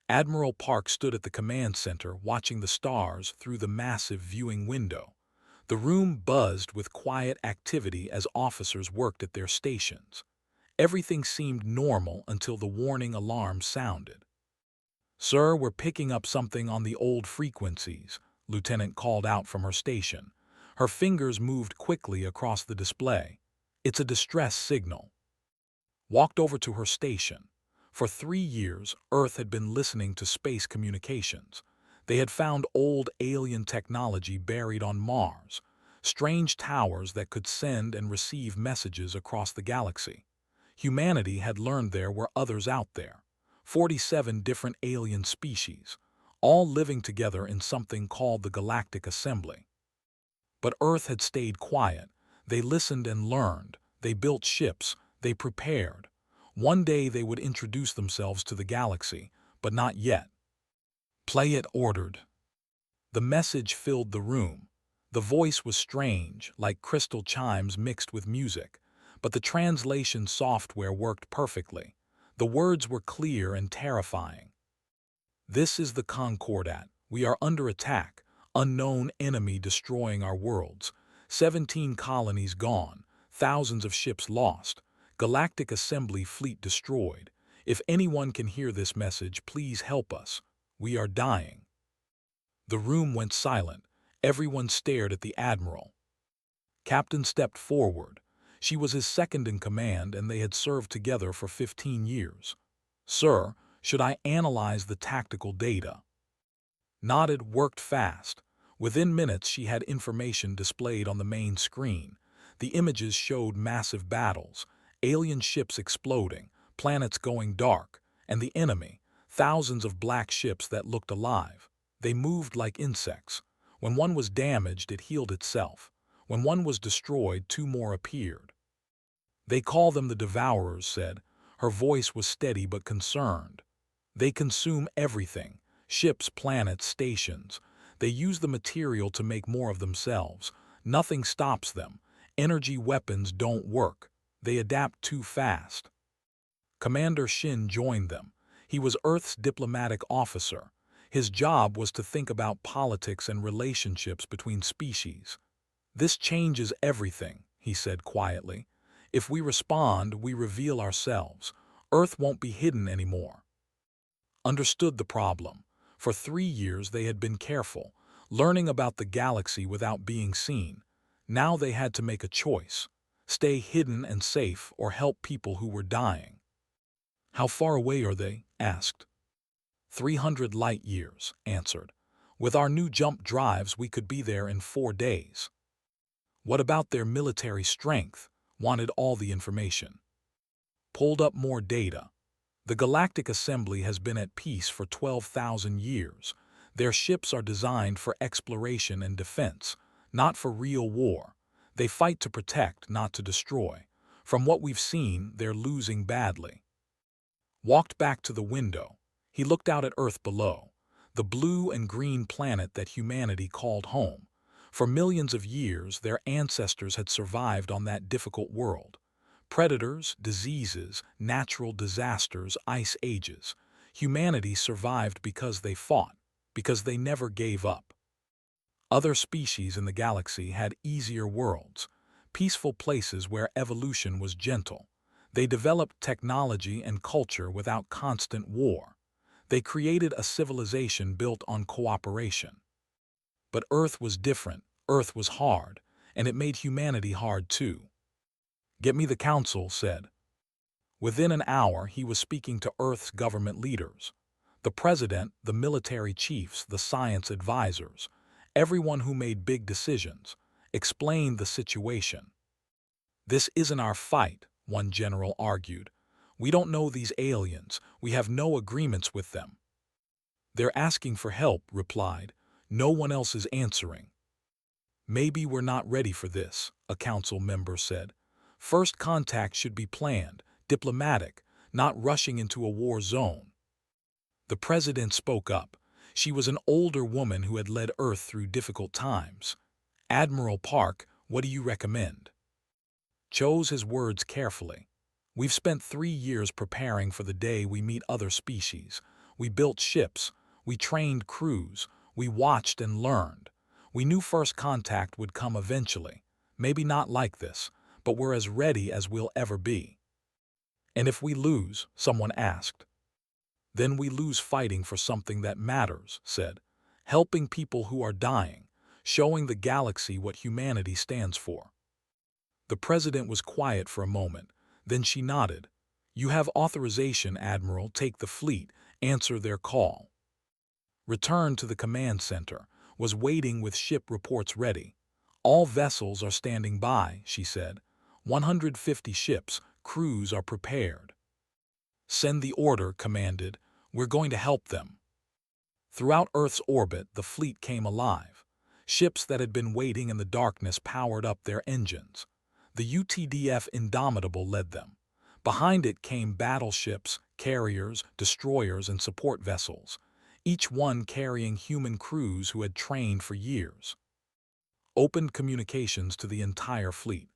Admiral Park stood at the command center watching the stars through the massive viewing window. The room buzzed with quiet activity as officers worked at their stations. Everything seemed normal until the warning alarm sounded. "Sir, we're picking up something on the old frequencies," Lieutenant called out from her station. Her fingers moved quickly across the display. "It's a distress signal." Walked over to her station. For 3 years, Earth had been listening to space communications. They had found old alien technology buried on Mars, strange towers that could send and receive messages across the galaxy. Humanity had learned there were others out there, 47 different alien species, all living together in something called the Galactic Assembly. But Earth had stayed quiet. They listened and learned. They built ships. They prepared. One day they would introduce themselves to the galaxy, but not yet. "Play it," ordered. The message filled the room. The voice was strange, like crystal chimes mixed with music, but the translation software worked perfectly. The words were clear and terrifying. "This is the Concordat. We are under attack. Unknown enemy destroying our worlds. 17 colonies gone. Thousands of ships lost. Galactic Assembly fleet destroyed. If anyone can hear this message, please help us. We are dying." The room went silent. Everyone stared at the Admiral. Captain stepped forward. She was his second in command, and they had served together for 15 years. "Sir, should I analyze the tactical data?" Nodded, worked fast. Within minutes she had information displayed on the main screen. The images showed massive battles, alien ships exploding, planets going dark, and the enemy, thousands of black ships that looked alive. They moved like insects. When one was damaged, it healed itself. When one was destroyed, two more appeared. "They call them the Devourers," said. Her voice was steady but concerned. "They consume everything, ships, planets, stations. They use the material to make more of themselves. Nothing stops them. Energy weapons don't work. They adapt too fast." Commander Shin joined them. He was Earth's diplomatic officer. His job was to think about politics and relationships between species. "This changes everything," he said quietly. "If we respond, we reveal ourselves. Earth won't be hidden anymore." Understood the problem. For 3 years they had been careful, learning about the galaxy without being seen. Now they had to make a choice: stay hidden and safe or help people who were dying. "How far away are they?" asked. 300 light years, answered. "With our new jump drives, we could be there in 4 days." "What about their military strength?" Wanted all the information. Pulled up more data. "The Galactic Assembly has been at peace for 12,000 years. Their ships are designed for exploration and defense, not for real war. They fight to protect, not to destroy. From what we've seen, they're losing badly." Walked back to the window. He looked out at Earth below, the blue and green planet that humanity called home. For millions of years, their ancestors had survived on that difficult world. Predators, diseases, natural disasters, ice ages. Humanity survived because they fought, because they never gave up. Other species in the galaxy had easier worlds, peaceful places where evolution was gentle. They developed technology and culture without constant war. They created a civilization built on cooperation. But Earth was different. Earth was hard, and it made humanity hard too. "Get me the council," said. Within an hour, he was speaking to Earth's government leaders. The president, the military chiefs, the science advisors, everyone who made big decisions, explained the situation. "This isn't our fight," one general argued. "We don't know these aliens. We have no agreements with them." "They're asking for help," replied. "No one else is answering." "Maybe we're not ready for this," a council member said. "First contact should be planned, diplomatic, not rushing into a war zone." The president spoke up. She was an older woman who had led Earth through difficult times. "Admiral Park, what do you recommend?" Chose his words carefully. "We've spent 3 years preparing for the day we meet other species. We built ships. We trained crews. We watched and learned. We knew first contact would come eventually. Maybe not like this, but we're as ready as we'll ever be. And if we lose, someone asked. Then we lose fighting for something that matters, said. Helping people who are dying, showing the galaxy what humanity stands for. The president was quiet for a moment. Then she nodded. You have authorization, Admiral. Take the fleet. Answer their call. Return to the command center. Was waiting with ship reports ready. All vessels are standing by, she said. 150 ships, crews are prepared. Send the order, commanded. We're going to help them. Throughout Earth's orbit, the fleet came alive. Ships that had been waiting in the darkness powered up their engines. The UTDF Indomitable led them. Behind it came battleships, carriers, destroyers, and support vessels, each one carrying human crews who had trained for years. Opened communications to the entire fleet.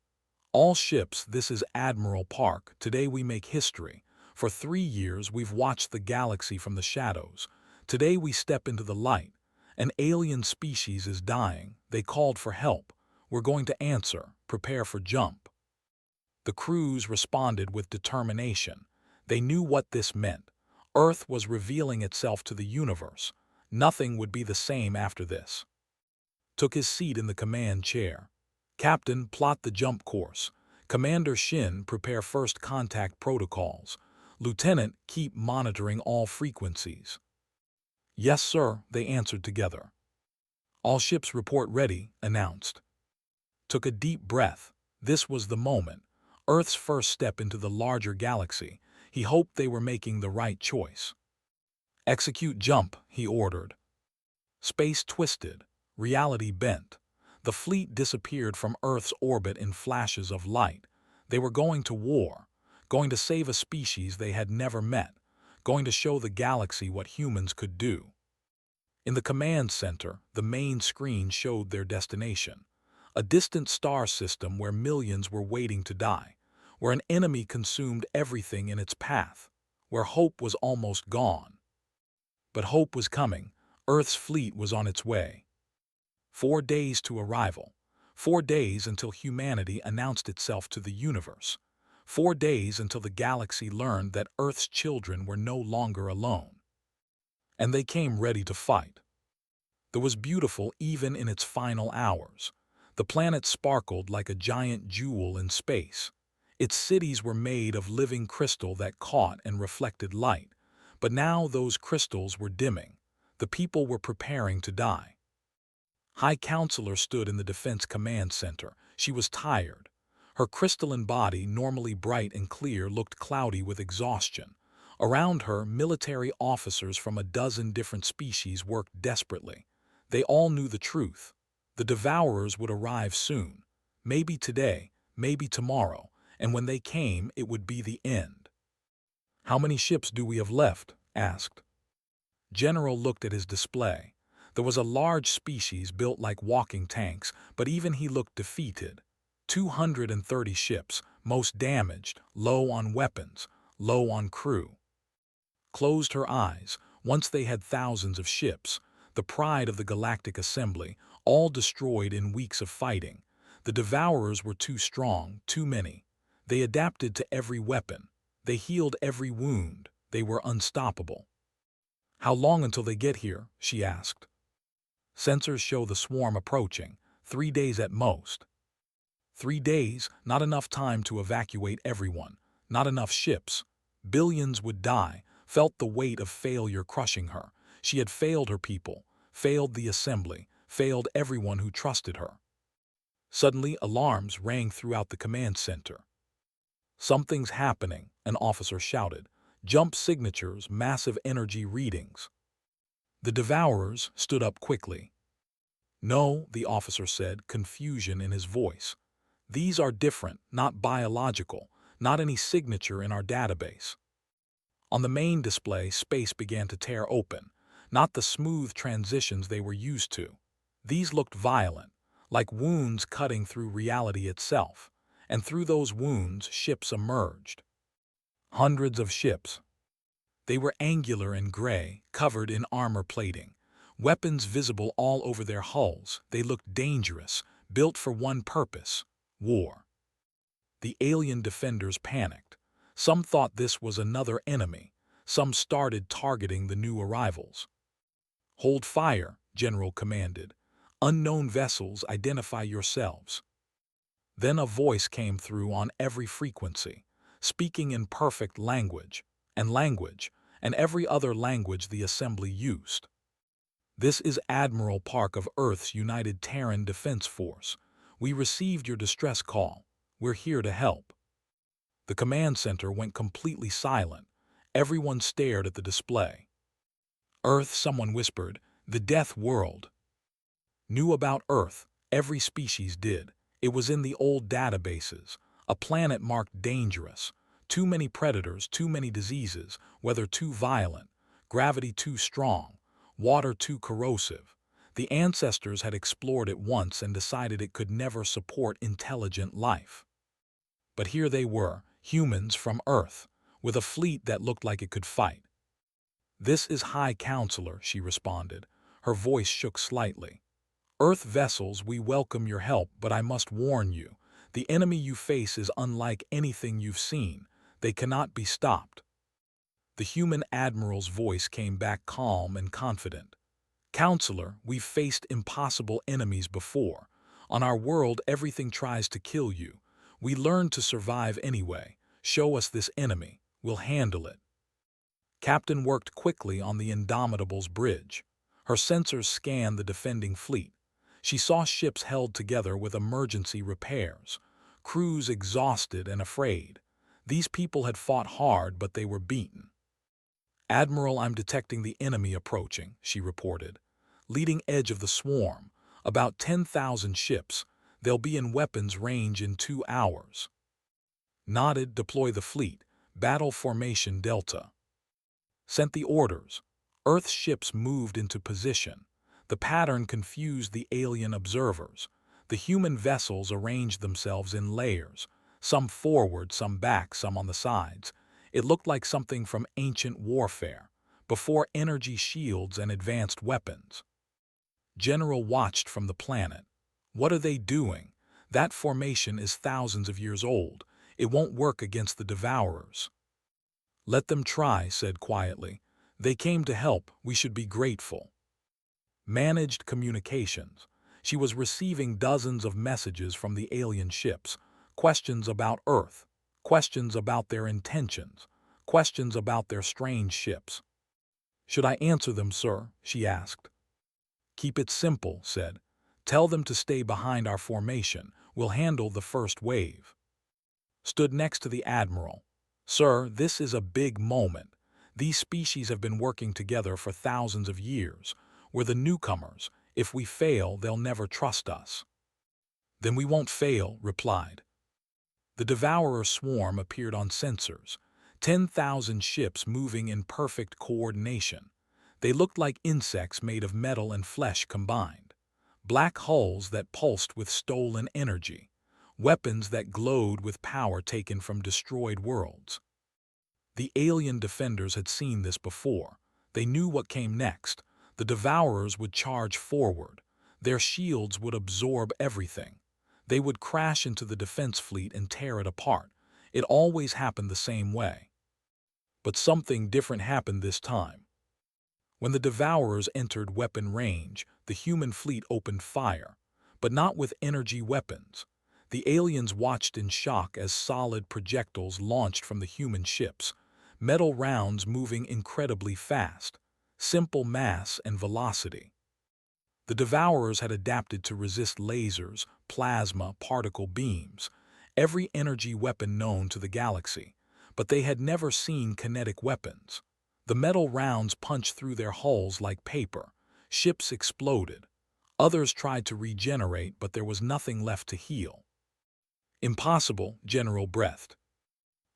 All ships, this is Admiral Park. Today we make history. For 3 years we've watched the galaxy from the shadows. Today we step into the light. An alien species is dying. They called for help. We're going to answer. Prepare for jump. The crews responded with determination. They knew what this meant. Earth was revealing itself to the universe. Nothing would be the same after this. Took his seat in the command chair. Captain, plot the jump course. Commander Shin, prepare first contact protocols. Lieutenant, keep monitoring all frequencies. Yes, sir, they answered together. All ships report ready, announced. Took a deep breath. This was the moment. Earth's first step into the larger galaxy. He hoped they were making the right choice. Execute jump, he ordered. Space twisted. Reality bent. The fleet disappeared from Earth's orbit in flashes of light. They were going to war, going to save a species they had never met, going to show the galaxy what humans could do. In the command center, the main screen showed their destination. A distant star system where millions were waiting to die, where an enemy consumed everything in its path, where hope was almost gone. But hope was coming. Earth's fleet was on its way. 4 days to arrival. 4 days until humanity announced itself to the universe. 4 days until the galaxy learned that Earth's children were no longer alone. And they came ready to fight. It was beautiful even in its final hours. The planet sparkled like a giant jewel in space. Its cities were made of living crystal that caught and reflected light. But now those crystals were dimming. The people were preparing to die. High Counselor stood in the Defense Command Center. She was tired. Her crystalline body, normally bright and clear, looked cloudy with exhaustion. Around her, military officers from a dozen different species worked desperately. They all knew the truth. The Devourers would arrive soon. Maybe today, maybe tomorrow, and when they came, it would be the end. How many ships do we have left? Asked. General looked at his display. There was a large species built like walking tanks, but even he looked defeated. 230 ships, most damaged, low on weapons, low on crew. Closed her eyes. Once they had thousands of ships, the pride of the Galactic Assembly, all destroyed in weeks of fighting. The Devourers were too strong, too many. They adapted to every weapon. They healed every wound. They were unstoppable. How long until they get here? She asked. Sensors show the swarm approaching. 3 days at most. 3 days, not enough time to evacuate everyone. Not enough ships. Billions would die, felt the weight of failure crushing her. She had failed her people, failed the assembly, failed everyone who trusted her. Suddenly, alarms rang throughout the command center. Something's happening, an officer shouted. Jump signatures, massive energy readings. The Devourers stood up quickly. No, the officer said, confusion in his voice. These are different, not biological, not any signature in our database. On the main display, space began to tear open, not the smooth transitions they were used to. These looked violent, like wounds cutting through reality itself, and through those wounds ships emerged. Hundreds of ships. They were angular and gray, covered in armor plating. Weapons visible all over their hulls, they looked dangerous, built for one purpose: war. The alien defenders panicked. Some thought this was another enemy. Some started targeting the new arrivals. "Hold fire," General commanded. "Unknown vessels, identify yourselves." Then a voice came through on every frequency, speaking in perfect language, and every other language the assembly used. "This is Admiral Park of Earth's United Terran Defense Force. We received your distress call. We're here to help." The command center went completely silent. Everyone stared at the display. "Earth," someone whispered, "the death world." Knew about Earth, every species did. It was in the old databases. A planet marked dangerous. Too many predators, too many diseases, weather too violent, gravity too strong, water too corrosive. The ancestors had explored it once and decided it could never support intelligent life. But here they were, humans from Earth, with a fleet that looked like it could fight. "This is High Counselor," she responded. Her voice shook slightly. "Earth vessels, we welcome your help, but I must warn you, the enemy you face is unlike anything you've seen. They cannot be stopped." The human admiral's voice came back calm and confident. "Counselor, we've faced impossible enemies before. On our world, everything tries to kill you. We learned to survive anyway. Show us this enemy. We'll handle it." Captain worked quickly on the Indomitable's bridge. Her sensors scanned the defending fleet. She saw ships held together with emergency repairs, crews exhausted and afraid. These people had fought hard, but they were beaten. "Admiral, I'm detecting the enemy approaching," she reported. "Leading edge of the swarm, about 10,000 ships. They'll be in weapons range in 2 hours. Nodded, deploy the fleet. Battle formation Delta. Sent the orders. Earth's ships moved into position. The pattern confused the alien observers. The human vessels arranged themselves in layers, some forward, some back, some on the sides. It looked like something from ancient warfare, before energy shields and advanced weapons. General watched from the planet. "What are they doing? That formation is thousands of years old. It won't work against the Devourers." "Let them try," said quietly. "They came to help. We should be grateful." Managed communications. She was receiving dozens of messages from the alien ships, questions about Earth, questions about their intentions, questions about their strange ships. "Should I answer them, sir?" she asked. "Keep it simple," said. "Tell them to stay behind our formation. We'll handle the first wave." Stood next to the Admiral. "Sir, this is a big moment. These species have been working together for thousands of years. We're the newcomers. If we fail, they'll never trust us." "Then we won't fail," replied. The Devourer swarm appeared on sensors. 10,000 ships moving in perfect coordination. They looked like insects made of metal and flesh combined. Black hulls that pulsed with stolen energy. Weapons that glowed with power taken from destroyed worlds. The alien defenders had seen this before. They knew what came next. The Devourers would charge forward. Their shields would absorb everything. They would crash into the defense fleet and tear it apart. It always happened the same way. But something different happened this time. When the Devourers entered weapon range, the human fleet opened fire, but not with energy weapons. The aliens watched in shock as solid projectiles launched from the human ships, metal rounds moving incredibly fast, simple mass and velocity. The Devourers had adapted to resist lasers, plasma, particle beams, every energy weapon known to the galaxy, but they had never seen kinetic weapons. The metal rounds punched through their hulls like paper. Ships exploded. Others tried to regenerate, but there was nothing left to heal. "Impossible," General breathed.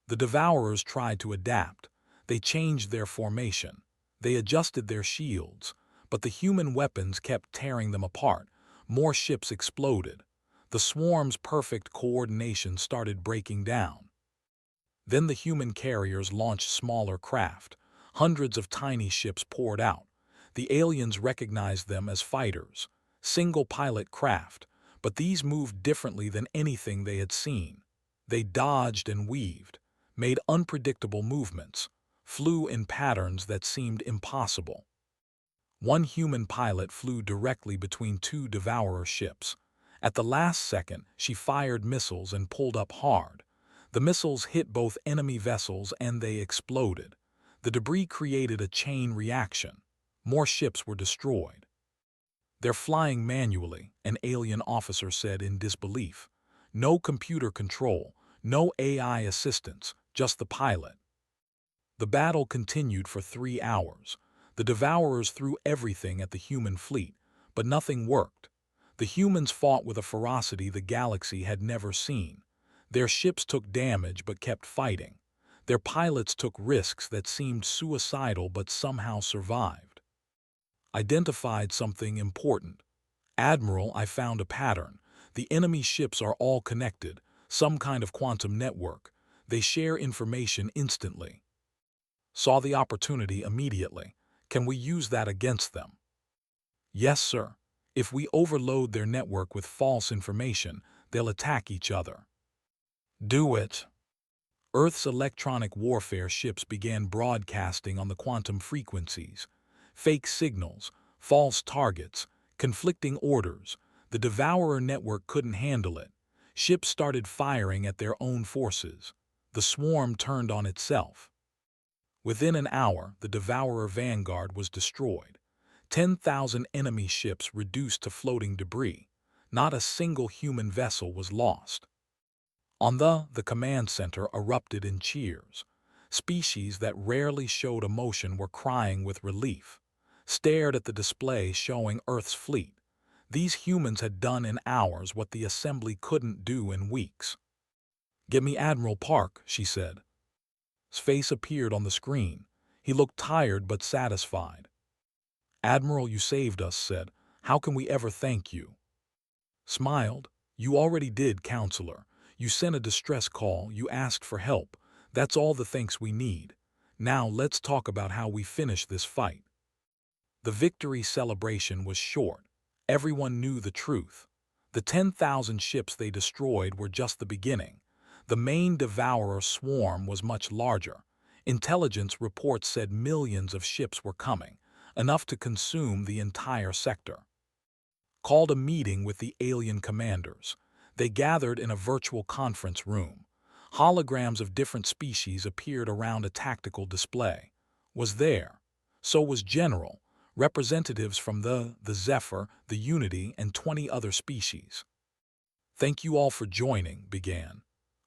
The Devourers tried to adapt. They changed their formation. They adjusted their shields, but the human weapons kept tearing them apart. More ships exploded. The swarm's perfect coordination started breaking down. Then the human carriers launched smaller craft. Hundreds of tiny ships poured out. The aliens recognized them as fighters, single-pilot craft, but these moved differently than anything they had seen. They dodged and weaved, made unpredictable movements, flew in patterns that seemed impossible. One human pilot flew directly between two devourer ships. At the last second, she fired missiles and pulled up hard. The missiles hit both enemy vessels and they exploded. The debris created a chain reaction. More ships were destroyed. "They're flying manually," an alien officer said in disbelief. "No computer control, no AI assistance, just the pilot." The battle continued for 3 hours. The Devourers threw everything at the human fleet, but nothing worked. The humans fought with a ferocity the galaxy had never seen. Their ships took damage but kept fighting. Their pilots took risks that seemed suicidal but somehow survived. Identified something important. "Admiral, I found a pattern. The enemy ships are all connected, some kind of quantum network. They share information instantly." "Saw the opportunity immediately. Can we use that against them?" "Yes, sir. If we overload their network with false information, they'll attack each other." "Do it." Earth's electronic warfare ships began broadcasting on the quantum frequencies. Fake signals, false targets, conflicting orders. The Devourer network couldn't handle it. Ships started firing at their own forces. The swarm turned on itself. Within an hour, the Devourer vanguard was destroyed. 10,000 enemy ships reduced to floating debris. Not a single human vessel was lost. On the command center erupted in cheers. Species that rarely showed emotion were crying with relief, stared at the display showing Earth's fleet. These humans had done in hours what the assembly couldn't do in weeks. "Get me Admiral Park," she said. His face appeared on the screen. He looked tired but satisfied. "Admiral, you saved us," said. "How can we ever thank you?" Smiled. "You already did, Counselor. You sent a distress call, you asked for help. That's all the thanks we need. Now let's talk about how we finish this fight." The victory celebration was short. Everyone knew the truth. The 10,000 ships they destroyed were just the beginning. The main Devourer swarm was much larger. Intelligence reports said millions of ships were coming, enough to consume the entire sector. Called a meeting with the alien commanders. They gathered in a virtual conference room. Holograms of different species appeared around a tactical display. Was there. So was General, representatives from the Zephyr, the Unity, and 20 other species. "Thank you all for joining," began.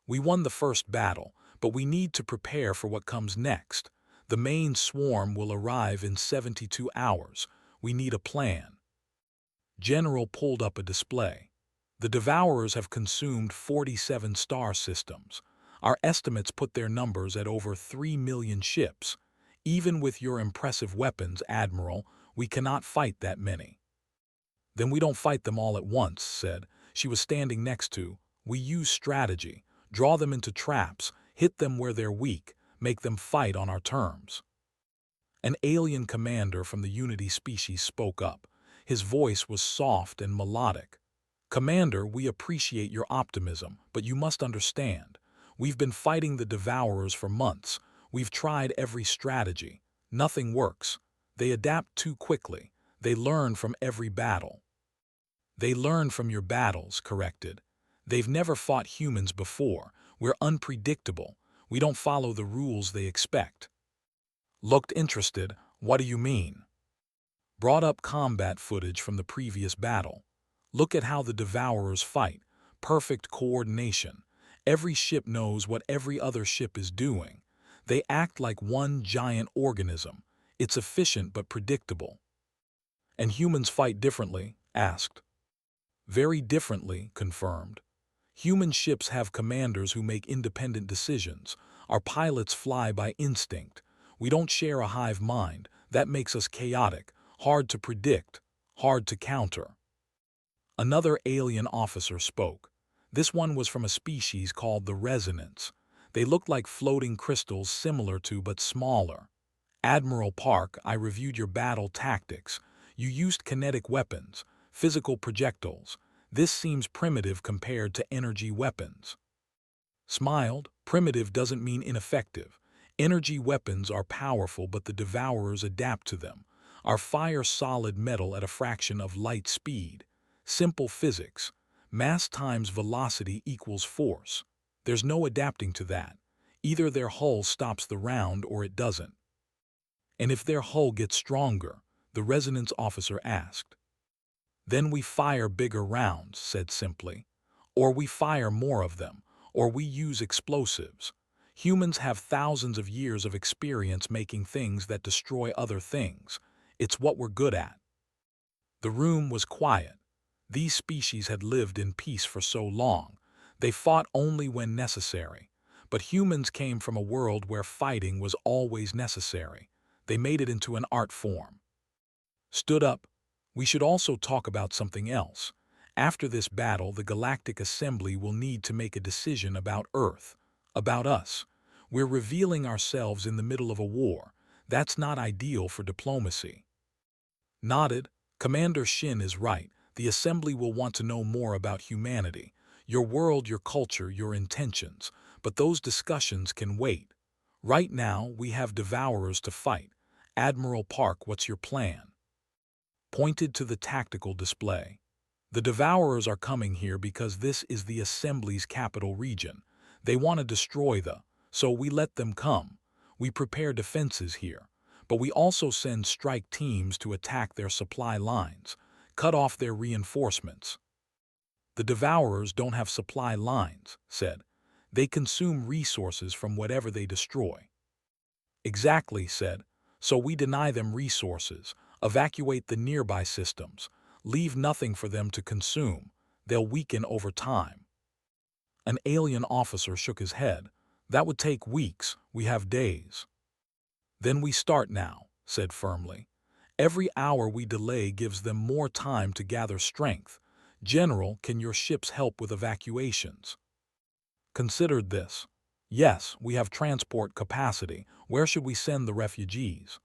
"We won the first battle, but we need to prepare for what comes next. The main swarm will arrive in 72 hours. We need a plan." General pulled up a display. "The Devourers have consumed 47 star systems. Our estimates put their numbers at over 3 million ships. Even with your impressive weapons, Admiral, we cannot fight that many." "Then we don't fight them all at once," said. She was standing next to. "We use strategy, draw them into traps, hit them where they're weak, make them fight on our terms." An alien commander from the Unity species spoke up. His voice was soft and melodic. "Commander, we appreciate your optimism, but you must understand. We've been fighting the Devourers for months. We've tried every strategy. Nothing works. They adapt too quickly. They learn from every battle." "They learn from your battles," corrected. "They've never fought humans before. We're unpredictable. We don't follow the rules they expect." Looked interested. "What do you mean?" Brought up combat footage from the previous battle. "Look at how the Devourers fight. Perfect coordination. Every ship knows what every other ship is doing. They act like one giant organism. It's efficient but predictable." "And humans fight differently?" asked. "Very differently," confirmed. "Human ships have commanders who make independent decisions. Our pilots fly by instinct. We don't share a hive mind. That makes us chaotic, hard to predict, hard to counter." Another alien officer spoke. This one was from a species called the Resonance. They looked like floating crystals, similar to but smaller. Admiral Park, I reviewed your battle tactics. You used kinetic weapons, physical projectiles. This seems primitive compared to energy weapons. Smiled, primitive doesn't mean ineffective. Energy weapons are powerful, but the devourers adapt to them. Our fire solid metal at a fraction of light speed. Simple physics. Mass times velocity equals force. There's no adapting to that. Either their hull stops the round or it doesn't. And if their hull gets stronger, the resonance officer asked. Then we fire bigger rounds, said simply. Or we fire more of them, or we use explosives. Humans have thousands of years of experience making things that destroy other things. It's what we're good at. The room was quiet. These species had lived in peace for so long. They fought only when necessary. But humans came from a world where fighting was always necessary. They made it into an art form. Stood up. We should also talk about something else. After this battle, the Galactic Assembly will need to make a decision about Earth, about us. We're revealing ourselves in the middle of a war. That's not ideal for diplomacy. Nodded. Commander Shin is right. The Assembly will want to know more about humanity, your world, your culture, your intentions. But those discussions can wait. Right now, we have devourers to fight. Admiral Park, what's your plan? Pointed to the tactical display. The devourers are coming here because this is the Assembly's capital region. They want to destroy so we let them come. We prepare defenses here. But we also send strike teams to attack their supply lines, cut off their reinforcements. The devourers don't have supply lines, said. They consume resources from whatever they destroy. Exactly, said. So we deny them resources, evacuate the nearby systems, leave nothing for them to consume. They'll weaken over time. An alien officer shook his head. That would take weeks. We have days. Then we start now, said firmly. Every hour we delay gives them more time to gather strength. General, can your ships help with evacuations? Considered this. Yes, we have transport capacity. Where should we send the refugees?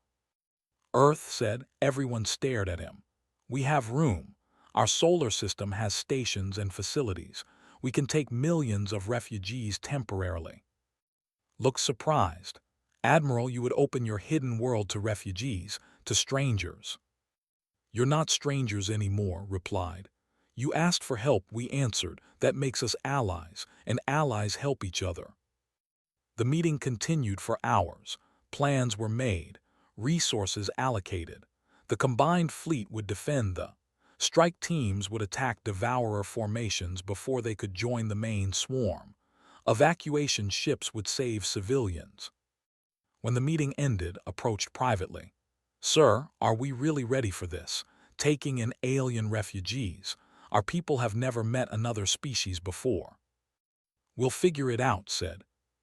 Earth, said. Everyone stared at him. We have room. Our solar system has stations and facilities. We can take millions of refugees temporarily. Looked surprised. Admiral, you would open your hidden world to refugees, to strangers. You're not strangers anymore, replied. You asked for help, we answered. That makes us allies, and allies help each other. The meeting continued for hours. Plans were made, resources allocated. The combined fleet would defend the strike teams would attack devourer formations before they could join the main swarm. Evacuation ships would save civilians. When the meeting ended, approached privately. Sir, are we really ready for this? Taking in alien refugees. Our people have never met another species before. We'll figure it out, said.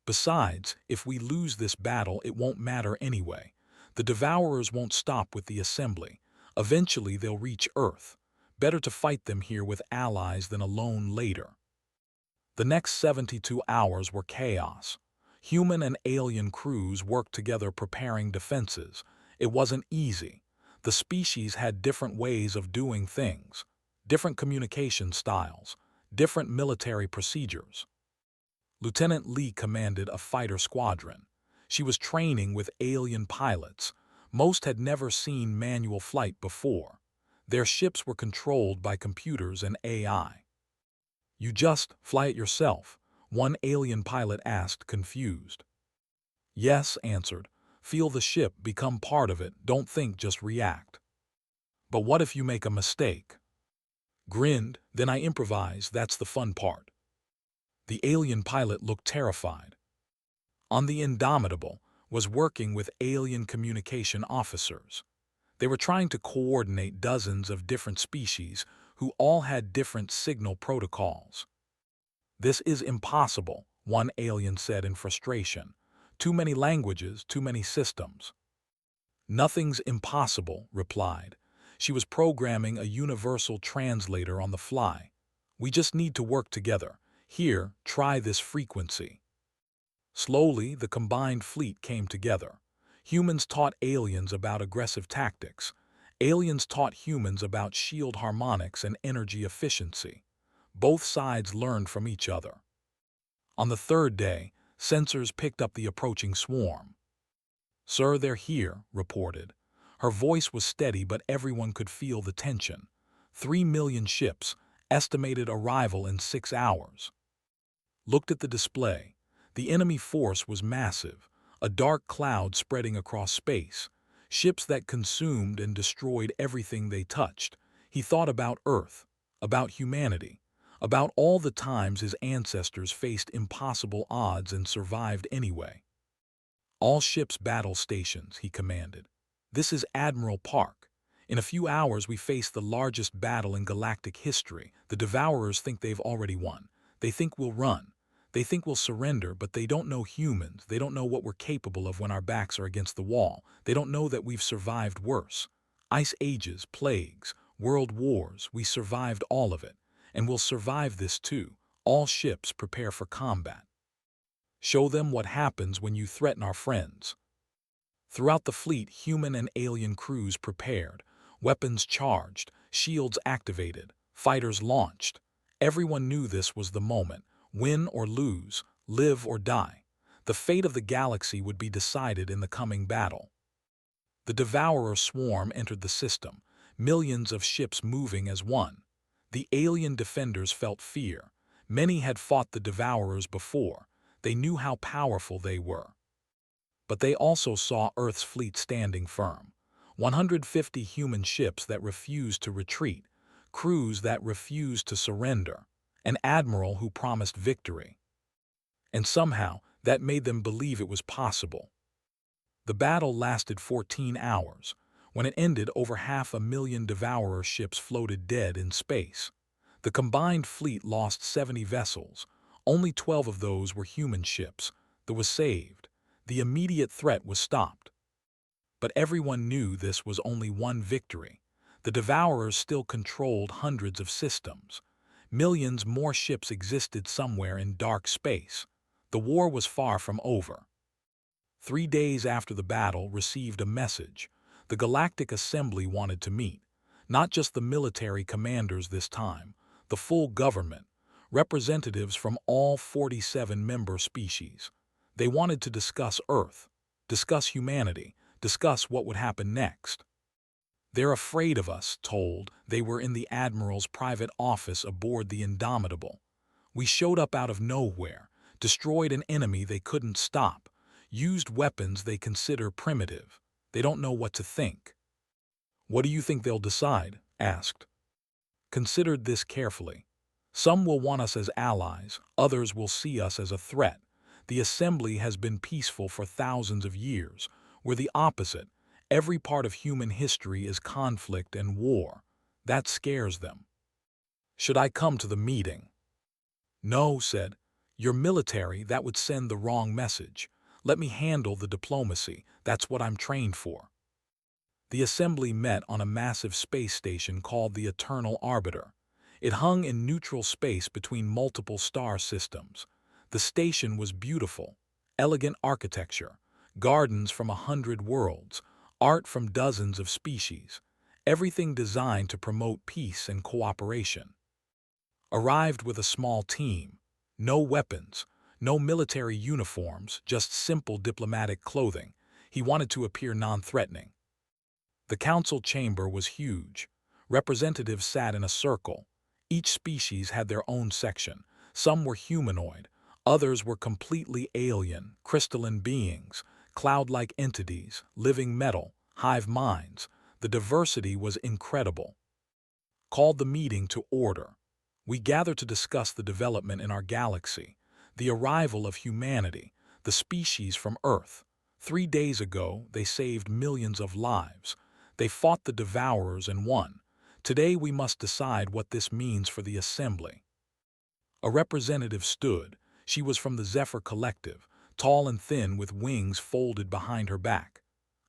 Besides, if we lose this battle, it won't matter anyway. The devourers won't stop with the Assembly. Eventually, they'll reach Earth. Better to fight them here with allies than alone later. The next 72 hours were chaos. Human and alien crews worked together preparing defenses. It wasn't easy. The species had different ways of doing things, different communication styles, different military procedures. Lieutenant Lee commanded a fighter squadron. She was training with alien pilots. Most had never seen manual flight before. Their ships were controlled by computers and AI. You just fly it yourself? One alien pilot asked, confused. Yes, answered. Feel the ship, become part of it, don't think, just react. But what if you make a mistake? Grinned, then I improvise, that's the fun part. The alien pilot looked terrified. On the Indomitable was working with alien communication officers. They were trying to coordinate dozens of different species who all had different signal protocols. This is impossible, one alien said in frustration. Too many languages, too many systems. Nothing's impossible, replied. She was programming a universal translator on the fly. We just need to work together. Here, try this frequency. Slowly, the combined fleet came together. Humans taught aliens about aggressive tactics. Aliens taught humans about shield harmonics and energy efficiency. Both sides learned from each other. On the third day, sensors picked up the approaching swarm. "Sir, they're here," reported. Her voice was steady, but everyone could feel the tension. 3 million ships, estimated arrival in 6 hours. Looked at the display. The enemy force was massive, a dark cloud spreading across space. Ships that consumed and destroyed everything they touched. He thought about Earth, about humanity, about all the times his ancestors faced impossible odds and survived anyway. "All ships battle stations," he commanded. "This is Admiral Park. In a few hours we face the largest battle in galactic history. The Devourers think they've already won. They think we'll run. They think we'll surrender, but they don't know humans. They don't know what we're capable of when our backs are against the wall. They don't know that we've survived worse. Ice ages, plagues, world wars, we survived all of it. And we'll survive this too. All ships prepare for combat. Show them what happens when you threaten our friends." Throughout the fleet, human and alien crews prepared, weapons charged, shields activated, fighters launched. Everyone knew this was the moment. Win or lose, live or die. The fate of the galaxy would be decided in the coming battle. The Devourer swarm entered the system, millions of ships moving as one. The alien defenders felt fear. Many had fought the Devourers before. They knew how powerful they were. But they also saw Earth's fleet standing firm. 150 human ships that refused to retreat, crews that refused to surrender, an admiral who promised victory. And somehow, that made them believe it was possible. The battle lasted 14 hours. When it ended, over 500,000 Devourer ships floated dead in space. The combined fleet lost 70 vessels. Only 12 of those were human ships. That was saved. The immediate threat was stopped. But everyone knew this was only one victory. The Devourers still controlled hundreds of systems. Millions more ships existed somewhere in dark space. The war was far from over. 3 days after the battle, received a message. The Galactic Assembly wanted to meet. Not just the military commanders this time, the full government, representatives from all 47 member species. They wanted to discuss Earth, discuss humanity, discuss what would happen next. "They're afraid of us," told. They were in the Admiral's private office aboard the Indomitable. "We showed up out of nowhere, destroyed an enemy they couldn't stop, used weapons they consider primitive. They don't know what to think." "What do you think they'll decide?" asked. "Considered this carefully. Some will want us as allies, others will see us as a threat. The Assembly has been peaceful for thousands of years. We're the opposite. Every part of human history is conflict and war. That scares them." "Should I come to the meeting?" "No," said. "You're military, that would send the wrong message. Let me handle the diplomacy. That's what I'm trained for." The Assembly met on a massive space station called the Eternal Arbiter. It hung in neutral space between multiple star systems. The station was beautiful, elegant architecture, gardens from 100 worlds, art from dozens of species, everything designed to promote peace and cooperation. Arrived with a small team, no weapons, no military uniforms, just simple diplomatic clothing. He wanted to appear non-threatening. The council chamber was huge. Representatives sat in a circle. Each species had their own section. Some were humanoid. Others were completely alien, crystalline beings, cloud-like entities, living metal, hive minds. The diversity was incredible. Called the meeting to order. "We gather to discuss the development in our galaxy, the arrival of humanity, the species from Earth. 3 days ago, they saved millions of lives. They fought the Devourers and won. Today we must decide what this means for the Assembly." A representative stood. She was from the Zephyr Collective, tall and thin with wings folded behind her back.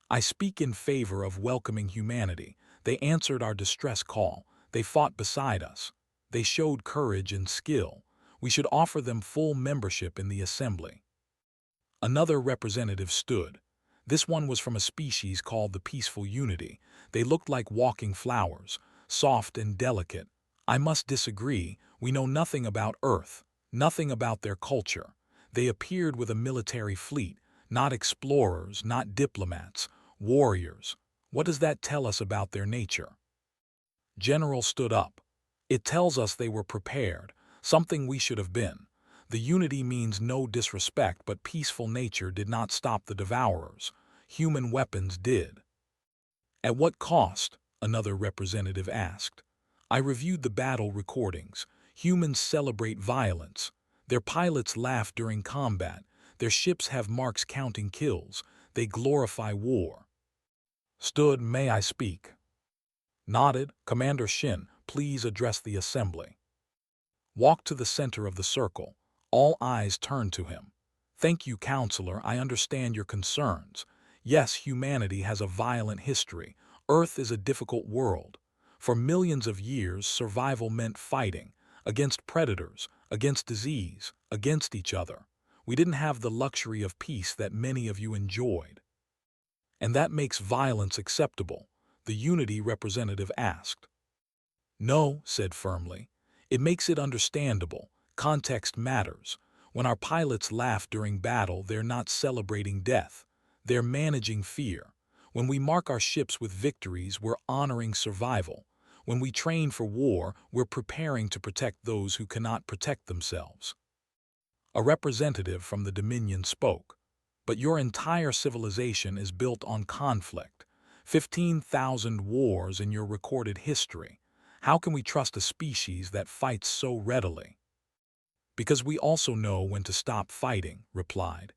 "I speak in favor of welcoming humanity. They answered our distress call. They fought beside us. They showed courage and skill. We should offer them full membership in the Assembly." Another representative stood. This one was from a species called the Peaceful Unity. They looked like walking flowers, soft and delicate. I must disagree, we know nothing about Earth, nothing about their culture. They appeared with a military fleet, not explorers, not diplomats, warriors. What does that tell us about their nature? General stood up. It tells us they were prepared, something we should have been. The unity means no disrespect, but peaceful nature did not stop the devourers. Human weapons did. At what cost? Another representative asked. I reviewed the battle recordings. Humans celebrate violence. Their pilots laugh during combat. Their ships have marks counting kills. They glorify war. Stood, may I speak? Nodded, Commander Shin, please address the assembly. Walked to the center of the circle. All eyes turned to him. Thank you, Counselor, I understand your concerns. Yes, humanity has a violent history. Earth is a difficult world. For millions of years, survival meant fighting, against predators, against disease, against each other. We didn't have the luxury of peace that many of you enjoyed. And that makes violence acceptable, the Unity representative asked. No, said firmly. It makes it understandable. Context matters. When our pilots laugh during battle, they're not celebrating death. They're managing fear. When we mark our ships with victories, we're honoring survival. When we train for war, we're preparing to protect those who cannot protect themselves. A representative from the Dominion spoke. But your entire civilization is built on conflict. 15,000 wars in your recorded history. How can we trust a species that fights so readily? Because we also know when to stop fighting, replied.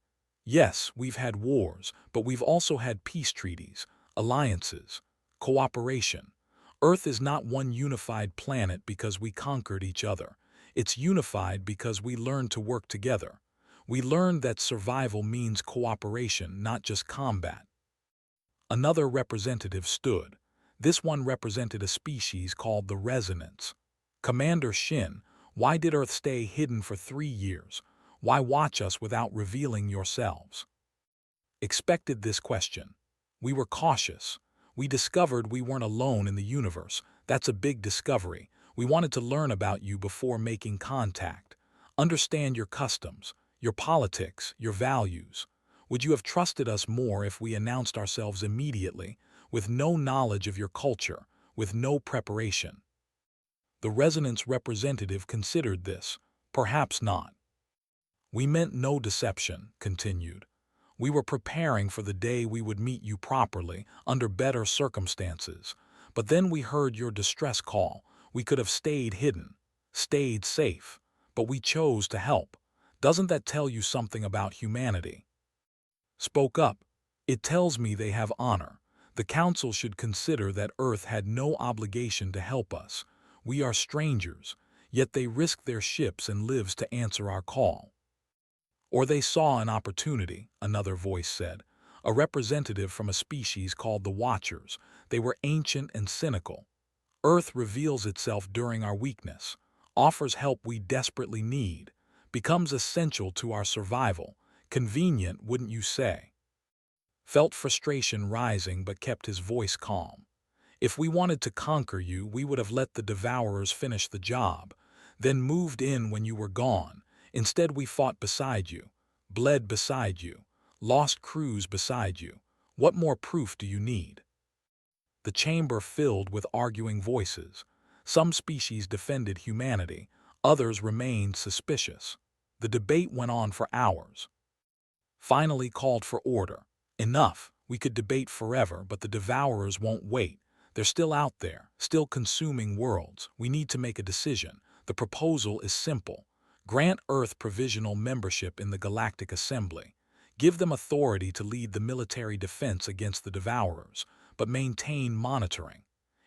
Yes, we've had wars, but we've also had peace treaties, alliances, cooperation. Earth is not one unified planet because we conquered each other. It's unified because we learned to work together. We learned that survival means cooperation, not just combat. Another representative stood. This one represented a species called the Resonance. Commander Shin, why did Earth stay hidden for 3 years? Why watch us without revealing yourselves? Expected this question. We were cautious. We discovered we weren't alone in the universe. That's a big discovery. We wanted to learn about you before making contact. Understand your customs, your politics, your values. Would you have trusted us more if we announced ourselves immediately, with no knowledge of your culture, with no preparation? The Resonance representative considered this. Perhaps not. We meant no deception, continued. We were preparing for the day we would meet you properly, under better circumstances. But then we heard your distress call. We could have stayed hidden, stayed safe, but we chose to help. Doesn't that tell you something about humanity? Spoke up. It tells me they have honor. The Council should consider that Earth had no obligation to help us. We are strangers, yet they risked their ships and lives to answer our call. Or they saw an opportunity, another voice said. A representative from a species called the Watchers. They were ancient and cynical. Earth reveals itself during our weakness, offers help we desperately need, becomes essential to our survival. Convenient, wouldn't you say? Felt frustration rising but kept his voice calm. If we wanted to conquer you, we would have let the devourers finish the job, then moved in when you were gone. Instead, we fought beside you, bled beside you, lost crews beside you. What more proof do you need? The chamber filled with arguing voices. Some species defended humanity, others remained suspicious. The debate went on for hours. Finally called for order. Enough, we could debate forever, but the devourers won't wait. They're still out there, still consuming worlds. We need to make a decision. The proposal is simple. Grant Earth provisional membership in the Galactic Assembly. Give them authority to lead the military defense against the devourers, but maintain monitoring.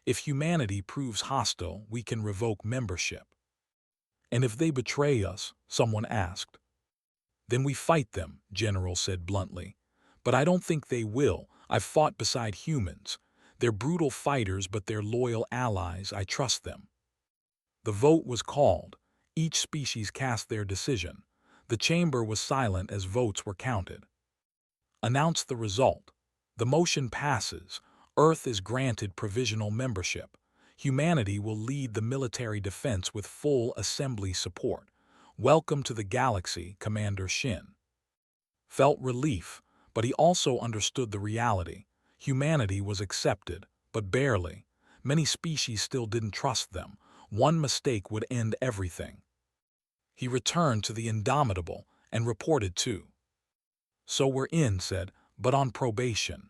If humanity proves hostile, we can revoke membership. And if they betray us, someone asked. Then we fight them, General said bluntly. But I don't think they will. I've fought beside humans. They're brutal fighters, but they're loyal allies. I trust them. The vote was called. Each species cast their decision. The chamber was silent as votes were counted. Announce the result. The motion passes. Earth is granted provisional membership. Humanity will lead the military defense with full assembly support. Welcome to the galaxy, Commander Shin. Felt relief, but he also understood the reality. Humanity was accepted, but barely. Many species still didn't trust them. One mistake would end everything. He returned to the Indomitable and reported too. "So we're in," said, "but on probation."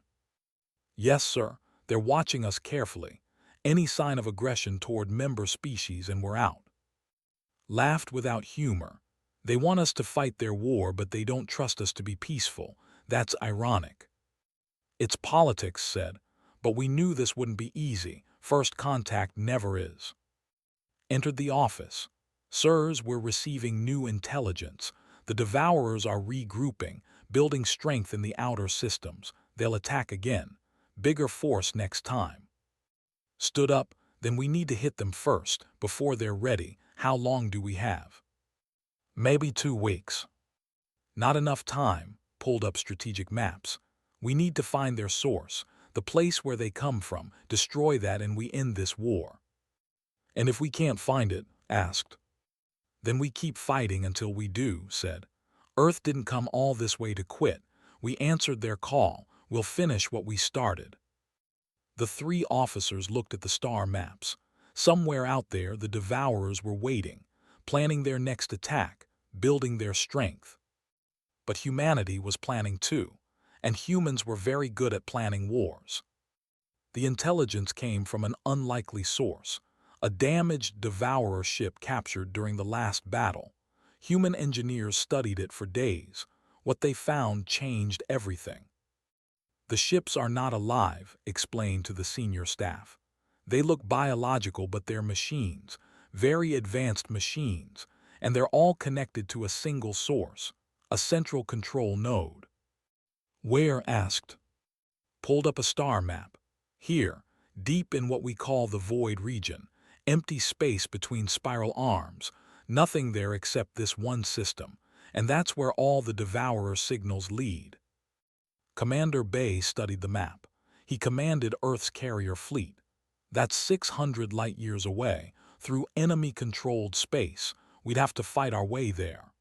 "Yes, sir. They're watching us carefully. Any sign of aggression toward member species and we're out." Laughed without humor. "They want us to fight their war, but they don't trust us to be peaceful. That's ironic." "It's politics," said, "but we knew this wouldn't be easy. First contact never is." Entered the office. "Sirs, we're receiving new intelligence. The Devourers are regrouping, building strength in the outer systems. They'll attack again. Bigger force next time." Stood up. "Then we need to hit them first, before they're ready. How long do we have?" "Maybe 2 weeks." "Not enough time." Pulled up strategic maps. "We need to find their source, the place where they come from, destroy that, and we end this war." "And if we can't find it?" asked. "Then we keep fighting until we do," said. "Earth didn't come all this way to quit. We answered their call. We'll finish what we started." The three officers looked at the star maps. Somewhere out there, the Devourers were waiting, planning their next attack, building their strength. But humanity was planning too, and humans were very good at planning wars. The intelligence came from an unlikely source, a damaged Devourer ship captured during the last battle. Human engineers studied it for days. What they found changed everything. "The ships are not alive," explained to the senior staff. "They look biological, but they're machines, very advanced machines, and they're all connected to a single source, a central control node." "Where?" asked. Pulled up a star map. "Here, deep in what we call the void region, empty space between spiral arms, nothing there except this one system, and that's where all the Devourer signals lead." Commander Bay studied the map. He commanded Earth's carrier fleet. "That's 600 light-years away, through enemy-controlled space. We'd have to fight our way there."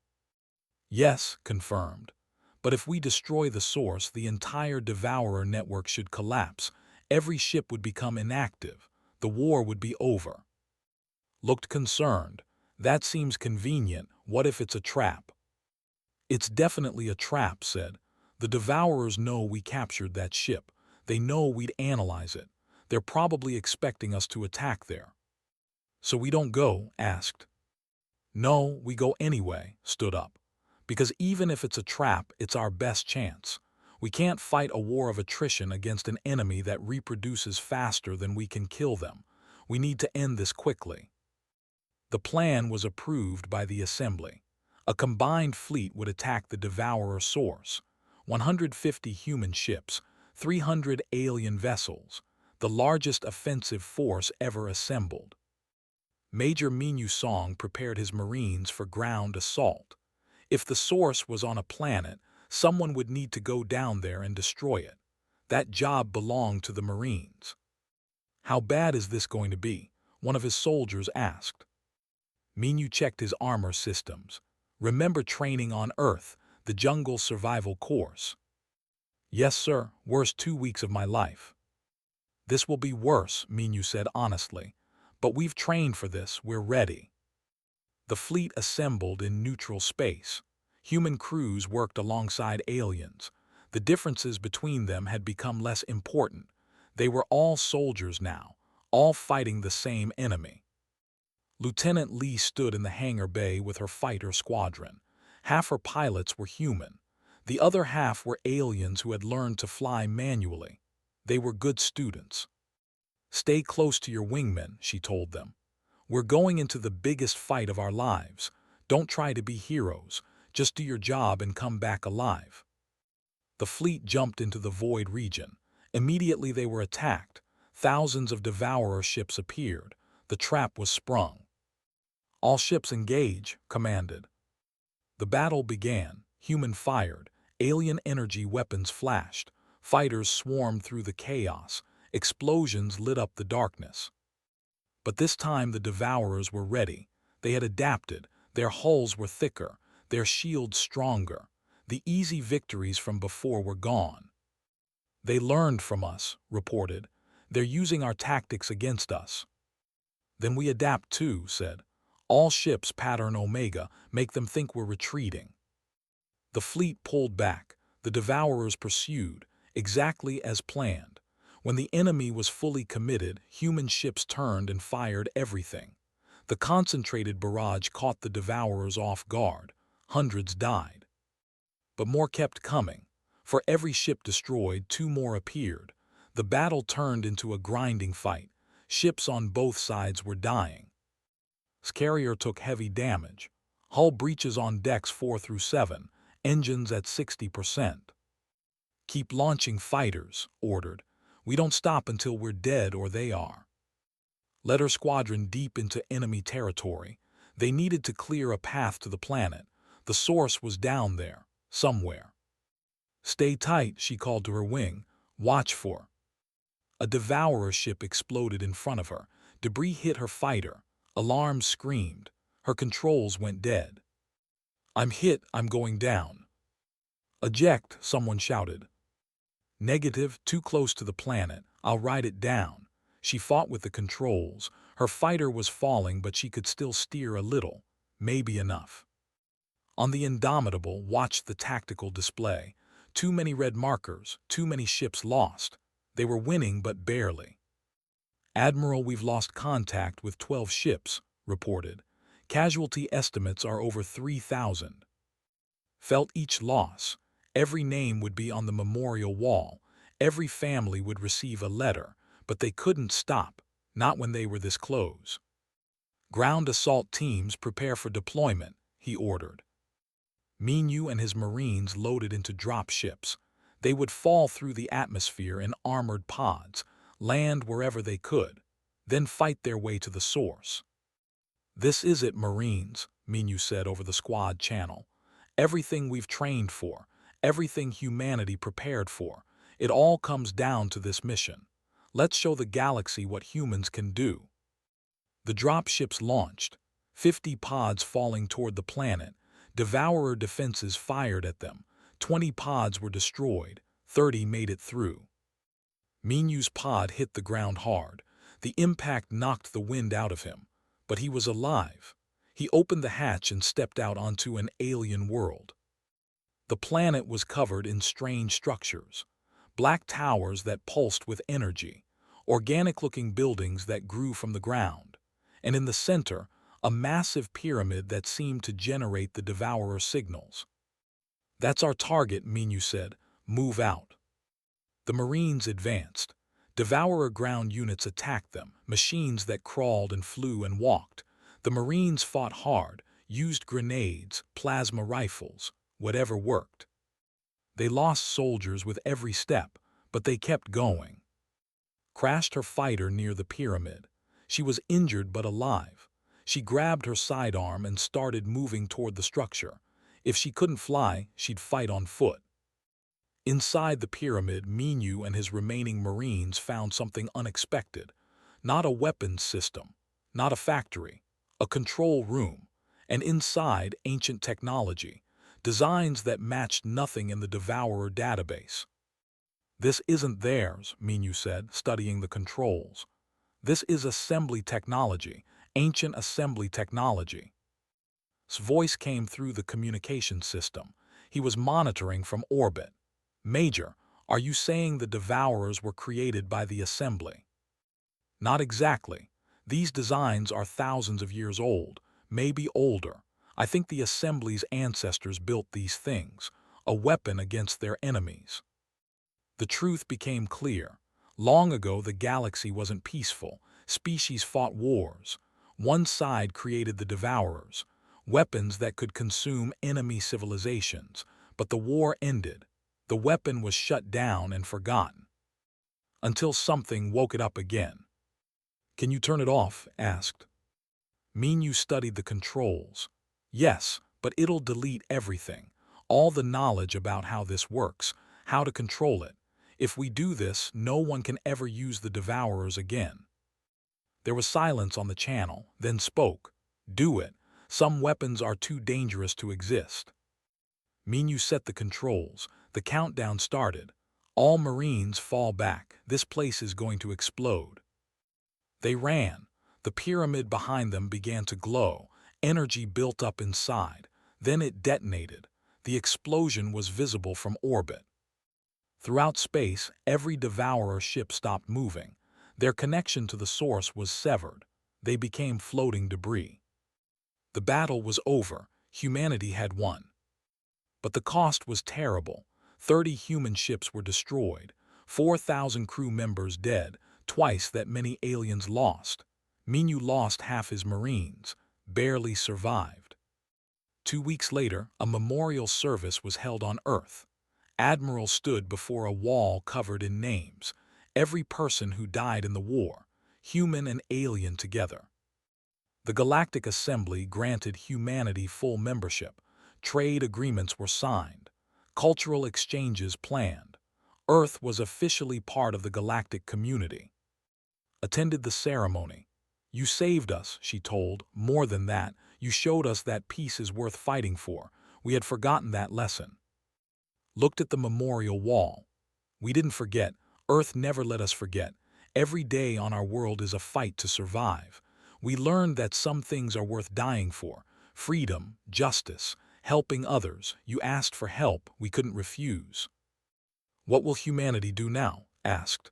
"Yes," confirmed. "But if we destroy the source, the entire Devourer network should collapse. Every ship would become inactive. The war would be over." Looked concerned. "That seems convenient. What if it's a trap?" "It's definitely a trap," said. "The Devourers know we captured that ship. They know we'd analyze it. They're probably expecting us to attack there." "So we don't go?" asked. "No, we go anyway," stood up. "Because even if it's a trap, it's our best chance. We can't fight a war of attrition against an enemy that reproduces faster than we can kill them. We need to end this quickly." The plan was approved by the Assembly. A combined fleet would attack the Devourer source. 150 human ships, 300 alien vessels, the largest offensive force ever assembled. Major Minyu Song prepared his Marines for ground assault. If the source was on a planet, someone would need to go down there and destroy it. That job belonged to the Marines. "How bad is this going to be?" one of his soldiers asked. Minyu checked his armor systems. "Remember training on Earth, the jungle survival course?" "Yes, sir. Worst 2 weeks of my life." "This will be worse," Minyu said honestly. "But we've trained for this. We're ready." The fleet assembled in neutral space. Human crews worked alongside aliens. The differences between them had become less important. They were all soldiers now, all fighting the same enemy. Lieutenant Lee stood in the hangar bay with her fighter squadron. Half her pilots were human. The other half were aliens who had learned to fly manually. They were good students. "Stay close to your wingmen," she told them. "We're going into the biggest fight of our lives. Don't try to be heroes. Just do your job and come back alive." The fleet jumped into the void region. Immediately they were attacked. Thousands of Devourer ships appeared. The trap was sprung. "All ships engage," commanded. The battle began. Human fired. Alien energy weapons flashed, fighters swarmed through the chaos, explosions lit up the darkness. But this time the Devourers were ready. They had adapted, their hulls were thicker, their shields stronger. The easy victories from before were gone. They learned from us, reported. They're using our tactics against us. Then we adapt too, said. All ships pattern Omega, make them think we're retreating. The fleet pulled back. The Devourers pursued, exactly as planned. When the enemy was fully committed, human ships turned and fired everything. The concentrated barrage caught the Devourers off guard. Hundreds died. But more kept coming. For every ship destroyed, two more appeared. The battle turned into a grinding fight. Ships on both sides were dying. Carrier took heavy damage. Hull breaches on decks 4 through 7, engines at 60%. Keep launching fighters, ordered. We don't stop until we're dead or they are. Led her squadron deep into enemy territory. They needed to clear a path to the planet. The source was down there, somewhere. Stay tight, she called to her wing. Watch for. A Devourer ship exploded in front of her. Debris hit her fighter. Alarms screamed. Her controls went dead. I'm hit, I'm going down. Eject, someone shouted. Negative, too close to the planet. I'll ride it down. She fought with the controls. Her fighter was falling, but she could still steer a little. Maybe enough. On the Indomitable, watched the tactical display. Too many red markers, too many ships lost. They were winning, but barely. Admiral, we've lost contact with 12 ships, reported. Casualty estimates are over 3,000. Felt each loss. Every name would be on the memorial wall. Every family would receive a letter, but they couldn't stop, not when they were this close. Ground assault teams prepare for deployment, he ordered. Minu and his Marines loaded into drop ships. They would fall through the atmosphere in armored pods, land wherever they could, then fight their way to the source. This is it, Marines, Minu said over the squad channel. Everything we've trained for, everything humanity prepared for, it all comes down to this mission. Let's show the galaxy what humans can do. The dropships launched, 50 pods falling toward the planet. Devourer defenses fired at them. 20 pods were destroyed, 30 made it through. Minu's pod hit the ground hard. The impact knocked the wind out of him, but he was alive. He opened the hatch and stepped out onto an alien world. The planet was covered in strange structures, black towers that pulsed with energy, organic-looking buildings that grew from the ground, and in the center, a massive pyramid that seemed to generate the Devourer signals. That's our target, Minu said. Move out. The Marines advanced. Devourer ground units attacked them, machines that crawled and flew and walked. The Marines fought hard, used grenades, plasma rifles, whatever worked. They lost soldiers with every step, but they kept going. Crashed her fighter near the pyramid. She was injured but alive. She grabbed her sidearm and started moving toward the structure. If she couldn't fly, she'd fight on foot. Inside the pyramid, Minu and his remaining Marines found something unexpected. Not a weapons system, not a factory, a control room, and inside ancient technology, designs that matched nothing in the Devourer database. This isn't theirs, Minu said, studying the controls. This is assembly technology, ancient assembly technology. His voice came through the communication system. He was monitoring from orbit. Major, are you saying the Devourers were created by the assembly? Not exactly. These designs are thousands of years old, maybe older. I think the assembly's ancestors built these things, a weapon against their enemies. The truth became clear. Long ago, the galaxy wasn't peaceful. Species fought wars. One side created the Devourers, weapons that could consume enemy civilizations. But the war ended. The weapon was shut down and forgotten. Until something woke it up again. Can you turn it off? Asked. Minu studied the controls. Yes, but it'll delete everything. All the knowledge about how this works, how to control it. If we do this, no one can ever use the Devourers again. There was silence on the channel, then spoke. Do it. Some weapons are too dangerous to exist. Minu set the controls. The countdown started. All Marines fall back. This place is going to explode. They ran. The pyramid behind them began to glow. Energy built up inside. Then it detonated. The explosion was visible from orbit. Throughout space, every Devourer ship stopped moving. Their connection to the source was severed. They became floating debris. The battle was over. Humanity had won. But the cost was terrible. 30 human ships were destroyed. 4,000 crew members dead. Twice that many aliens lost. Minu lost half his Marines. Barely survived. 2 weeks later, a memorial service was held on Earth. Admiral stood before a wall covered in names. Every person who died in the war, human and alien together. The Galactic Assembly granted humanity full membership. Trade agreements were signed. Cultural exchanges planned. Earth was officially part of the galactic community. Attended the ceremony. You saved us, she told. More than that, you showed us that peace is worth fighting for. We had forgotten that lesson. Looked at the memorial wall. We didn't forget. Earth never let us forget. Every day on our world is a fight to survive. We learned that some things are worth dying for. Freedom, justice, helping others. You asked for help, we couldn't refuse. What will humanity do now? Asked.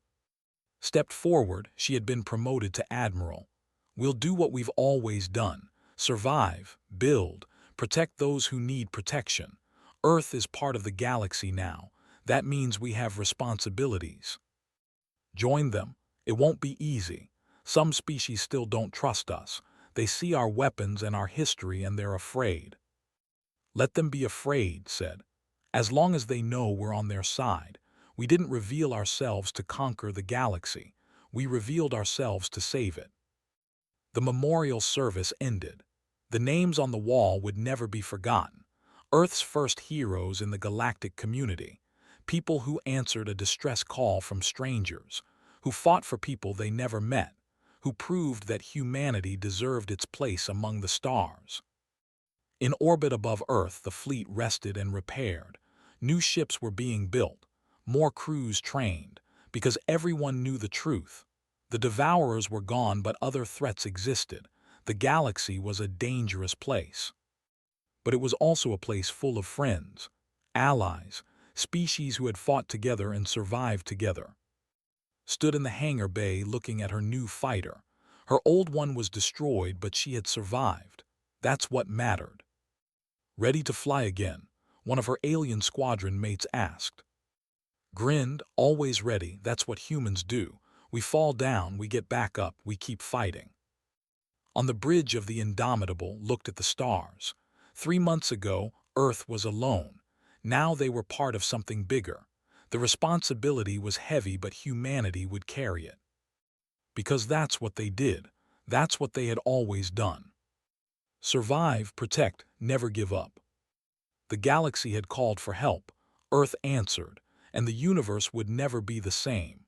Stepped forward, she had been promoted to admiral. We'll do what we've always done. Survive, build, protect those who need protection. Earth is part of the galaxy now. That means we have responsibilities. Join them. It won't be easy. Some species still don't trust us. They see our weapons and our history and they're afraid. Let them be afraid, said. As long as they know we're on their side. We didn't reveal ourselves to conquer the galaxy. We revealed ourselves to save it. The memorial service ended. The names on the wall would never be forgotten. Earth's first heroes in the galactic community. People who answered a distress call from strangers. Who fought for people they never met. Who proved that humanity deserved its place among the stars. In orbit above Earth, the fleet rested and repaired. New ships were being built. More crews trained. Because everyone knew the truth. The Devourers were gone, but other threats existed. The galaxy was a dangerous place. But it was also a place full of friends, allies, species who had fought together and survived together. Stood in the hangar bay looking at her new fighter. Her old one was destroyed, but she had survived. That's what mattered. Ready to fly again, one of her alien squadron mates asked. Grinned, always ready, that's what humans do. We fall down, we get back up, we keep fighting. On the bridge of the Indomitable looked at the stars. 3 months ago, Earth was alone. Now they were part of something bigger. The responsibility was heavy, but humanity would carry it. Because that's what they did. That's what they had always done. Survive, protect, never give up. The galaxy had called for help. Earth answered, and the universe would never be the same.